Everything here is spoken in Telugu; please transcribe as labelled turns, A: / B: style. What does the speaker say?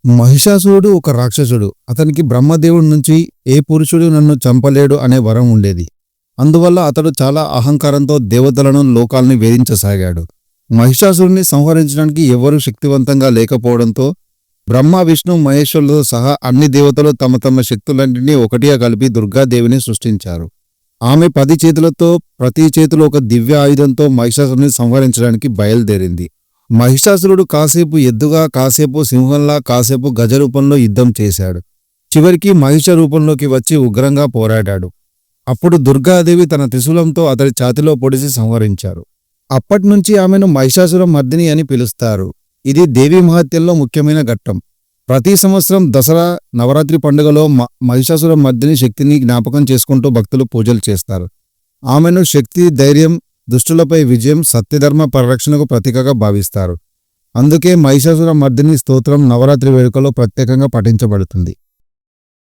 A: మహిషాసురుడు ఒక రాక్షసుడు. అతనికి బ్రహ్మదేవుడి నుంచి ఏ పురుషుడు నన్ను చంపలేడు అనే వరం ఉండేది. అందువల్ల అతడు చాలా అహంకారంతో దేవతలను, లోకాల్ని వేధించసాగాడు. మహిషాసురుడిని సంహరించడానికి ఎవరూ శక్తివంతంగా లేకపోవడంతో బ్రహ్మ, విష్ణు, మహేశ్వరులతో సహా అన్ని దేవతలు తమ తమ శక్తులన్నింటినీ ఒకటిగా కలిపి దుర్గాదేవిని సృష్టించారు. ఆమె 10 చేతులతో ప్రతి చేతిలో ఒక దివ్య ఆయుధంతో మహిషాసురుడిని సంహరించడానికి బయలుదేరింది. మహిషాసురుడు కాసేపు ఎద్దుగా, కాసేపు సింహంలా, కాసేపు గజ రూపంలో యుద్ధం చేశాడు. చివరికి మహిష రూపంలోకి వచ్చి ఉగ్రంగా పోరాడాడు. అప్పుడు దుర్గాదేవి తన త్రిశూలంతో అతడి ఛాతిలో పొడిచి సంహరించారు. అప్పట్నుంచి ఆమెను మహిషాసుర మర్దిని అని పిలుస్తారు. ఇది దేవీ మహత్యంలో ముఖ్యమైన ఘట్టం. ప్రతి సంవత్సరం దసరా, నవరాత్రి పండుగలో మహిషాసుర మర్దిని శక్తిని జ్ఞాపకం చేసుకుంటూ భక్తులు పూజలు చేస్తారు. ఆమెను శక్తి, ధైర్యం, దుష్టులపై విజయం, సత్యధర్మ పరిరక్షణకు ప్రతీకగా భావిస్తారు. అందుకే మహిషాసుర మర్దిని స్తోత్రం నవరాత్రి వేడుకలో ప్రత్యేకంగా పఠించబడుతుంది.